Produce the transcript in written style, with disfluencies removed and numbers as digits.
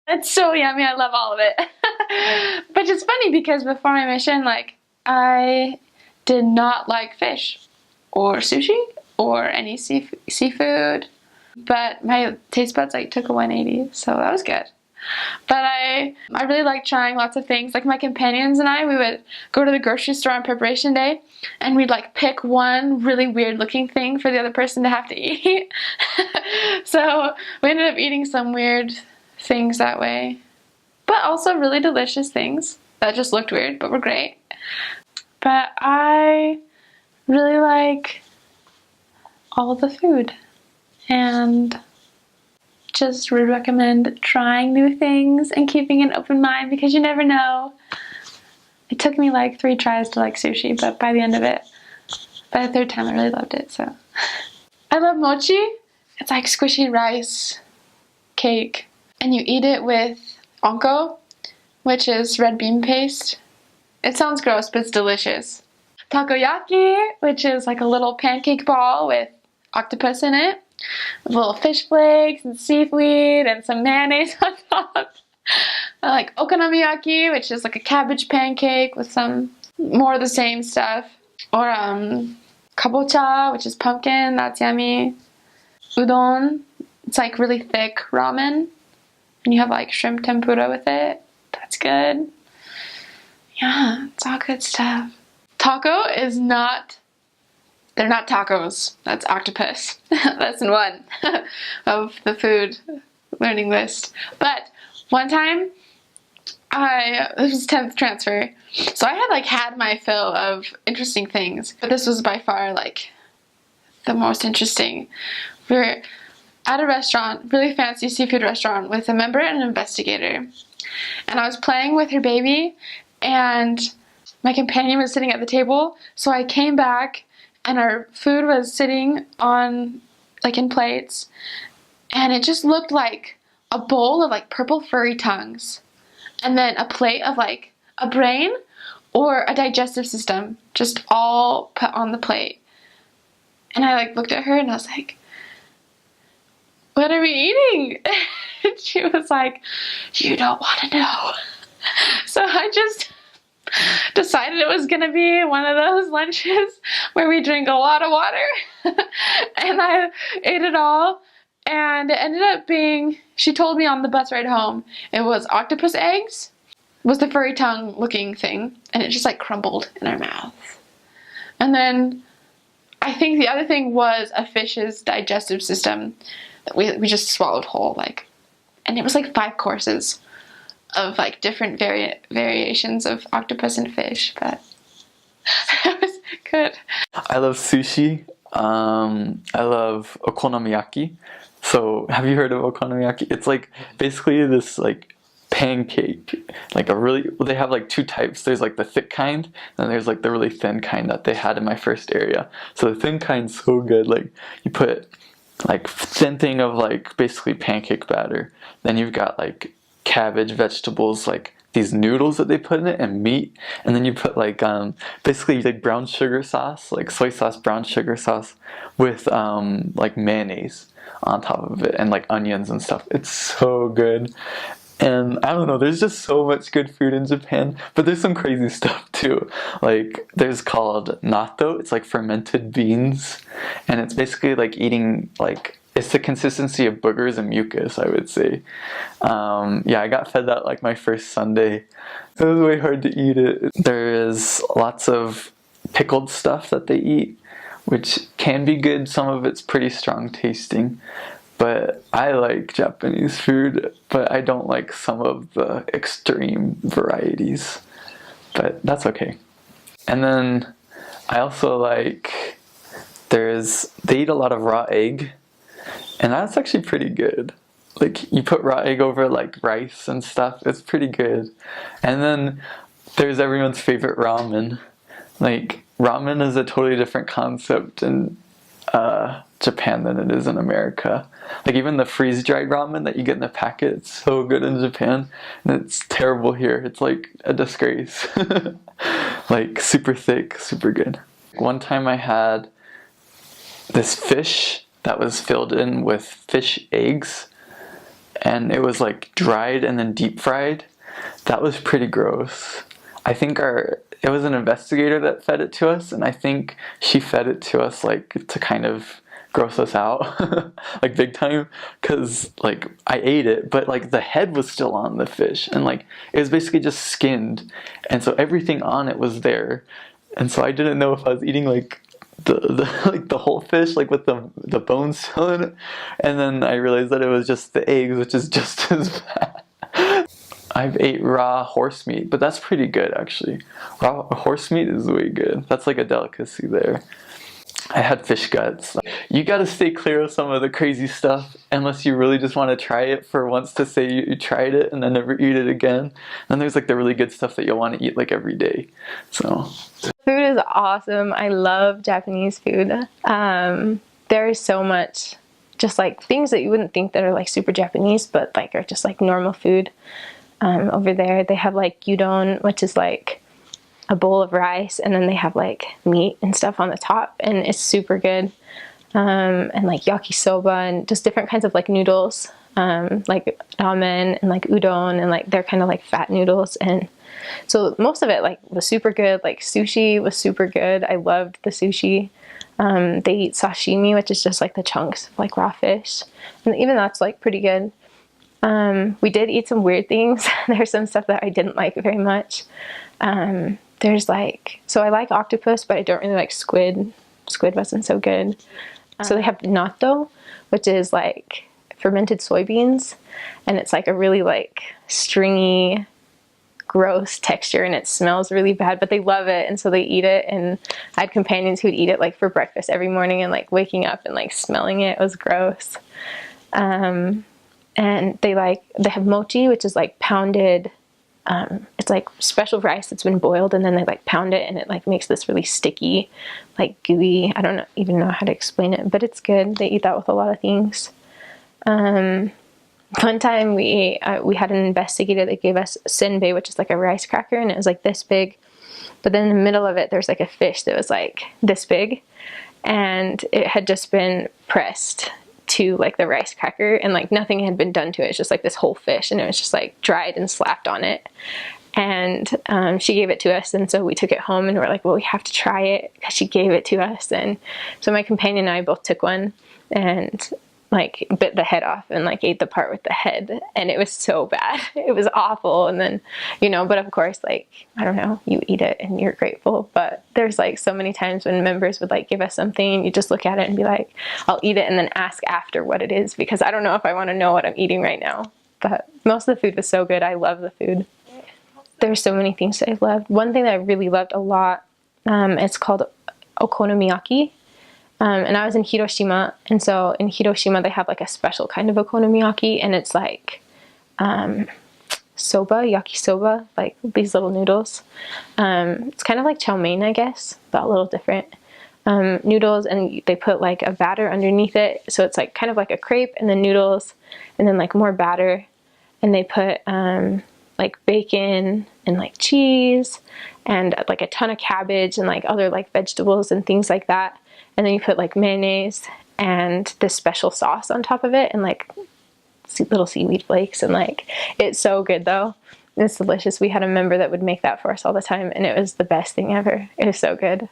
It's so yummy. I love all of it. But it's funny because before my mission, like, I did not like fish or sushi or any seafood. But my taste buds like took a 180, so that was good. But I really like trying lots of things. Like my companions and I, we would go to the grocery store on preparation day, and we'd like pick one really weird looking thing for the other person to have to eat. So we ended up eating some weird things that way, but also really delicious things that just looked weird but were great. But I really like all of the food, and just would recommend trying new things and keeping an open mind because you never know. It took me like 3 tries to like sushi, but by the end of it, by the 3rd time I really loved it, so. I love mochi. It's like squishy rice cake, and you eat it with onko, which is red bean paste. It sounds gross, but it's delicious. Takoyaki, which is like a little pancake ball with octopus in it, with little fish flakes and seaweed and some mayonnaise on top. I like okonomiyaki, which is like a cabbage pancake with some more of the same stuff. Or kabocha, which is pumpkin, that's yummy. Udon, it's like really thick ramen, and you have like shrimp tempura with it. That's good. Yeah, it's all good stuff. Taco is not, they're not tacos. That's octopus. Lesson 1 of the food learning list. But one time, this was 10th transfer, so I had like had my fill of interesting things, but this was by far like the most interesting. We were at a restaurant, really fancy seafood restaurant, with a member and an investigator, and I was playing with her baby, and my companion was sitting at the table, so I came back and our food was sitting on, like, in plates, and it just looked like a bowl of like purple furry tongues, and then a plate of like a brain or a digestive system just all put on the plate. And I like looked at her and I was like, "What are we eating?" And she was like, "You don't want to know." So I just decided it was gonna be one of those lunches where we drink a lot of water. And I ate it all, and it ended up being, she told me on the bus ride home, it was octopus eggs, was the furry tongue looking thing, and it just like crumbled in our mouth. And then I think the other thing was a fish's digestive system that we just swallowed whole, like, and it was like 5 courses of like different variations of octopus and fish, but it was good. I love sushi. I love okonomiyaki. So have you heard of okonomiyaki? It's like basically this like pancake, like a really, well, they have like 2 types. There's like the thick kind, and there's like the really thin kind that they had in my first area. So the thin kind's so good. Like you put like thin thing of like basically pancake batter, then you've got like cabbage, vegetables, like these noodles that they put in it, and meat, and then you put like basically like brown sugar sauce, like soy sauce, brown sugar sauce with like mayonnaise on top of it, and like onions and stuff. It's so good. And I don't know, there's just so much good food in Japan, but there's some crazy stuff too. Like there's called natto, it's like fermented beans, and it's basically like eating, like, it's the consistency of boogers and mucus, I would say. Yeah, I got fed that like my first Sunday. It was way hard to eat it. There is lots of pickled stuff that they eat, which can be good. Some of it's pretty strong tasting. But I like Japanese food, but I don't like some of the extreme varieties. But that's okay. And then I also like, they eat a lot of raw egg, and that's actually pretty good. Like you put raw egg over like rice and stuff, it's pretty good. And then there's everyone's favorite ramen. Like ramen is a totally different concept in Japan than it is in America. Like even the freeze-dried ramen that you get in the packet, it's so good in Japan, and it's terrible here. It's like a disgrace. Like super thick, super good. One time I had this fish that was filled in with fish eggs, and it was like dried and then deep fried. That was pretty gross. I think it was an investigator that fed it to us, and I think she fed it to us like to kind of gross us out, like big time, because like I ate it, but like the head was still on the fish, and like it was basically just skinned, and so everything on it was there, and so I didn't know if I was eating like the like the whole fish, like with the bones still in it, and then I realized that it was just the eggs, which is just as bad. I've ate raw horse meat, but that's pretty good actually. Raw horse meat is way good. That's like a delicacy there. I had fish guts. You gotta stay clear of some of the crazy stuff unless you really just want to try it for once to say you tried it and then never eat it again. Then there's like the really good stuff that you'll want to eat like every day. So food is awesome. I love Japanese food. There is so much just like things that you wouldn't think that are like super Japanese, but like are just like normal food. Over there they have like udon, which is like a bowl of rice, and then they have like meat and stuff on the top, and it's super good. And like yakisoba and just different kinds of like noodles, like ramen and like udon, and like they're kind of like fat noodles. And so most of it like was super good. Like sushi was super good. I loved the sushi. They eat sashimi, which is just like the chunks of like raw fish, and even that's like pretty good. We did eat some weird things. There's some stuff that I didn't like very much. There's like, so I like octopus, but I don't really like squid. Squid wasn't so good. So they have natto, which is like fermented soybeans, and it's like a really like stringy, gross texture, and it smells really bad, but they love it, and so they eat it. And I had companions who would eat it like for breakfast every morning, and like waking up and like smelling it was gross. And they have mochi, which is like pounded. It's like special rice that's been boiled, and then they like pound it, and it like makes this really sticky, like gooey. I don't even know how to explain it, but it's good. They eat that with a lot of things. One time we had an investigator that gave us senbei, which is like a rice cracker, and it was like this big, but then in the middle of it there's like a fish that was like this big, and it had just been pressed to like the rice cracker, and like nothing had been done to it. It's just like this whole fish, and it was just like dried and slapped on it. And she gave it to us, and so we took it home, and we're like, well, we have to try it because she gave it to us. And so my companion and I both took one and like bit the head off and like ate the part with the head, and it was so bad. It was awful. And then, you know, but of course, like, I don't know, you eat it and you're grateful. But there's like so many times when members would like give us something, and you just look at it and be like, I'll eat it and then ask after what it is, because I don't know if I want to know what I'm eating right now. But most of the food was so good. I love the food. There's so many things that I loved. One thing that I really loved a lot, it's called okonomiyaki. And I was in Hiroshima, and so in Hiroshima they have like a special kind of okonomiyaki, and it's like soba, yakisoba, like these little noodles. It's kind of like chow mein, I guess, but a little different. Noodles, and they put like a batter underneath it, so it's like kind of like a crepe, and then noodles, and then like more batter, and they put like bacon and like cheese and like a ton of cabbage and like other like vegetables and things like that. And then you put like mayonnaise and this special sauce on top of it, and like little seaweed flakes, and like it's so good though. It's delicious. We had a member that would make that for us all the time, and it was the best thing ever. It was so good.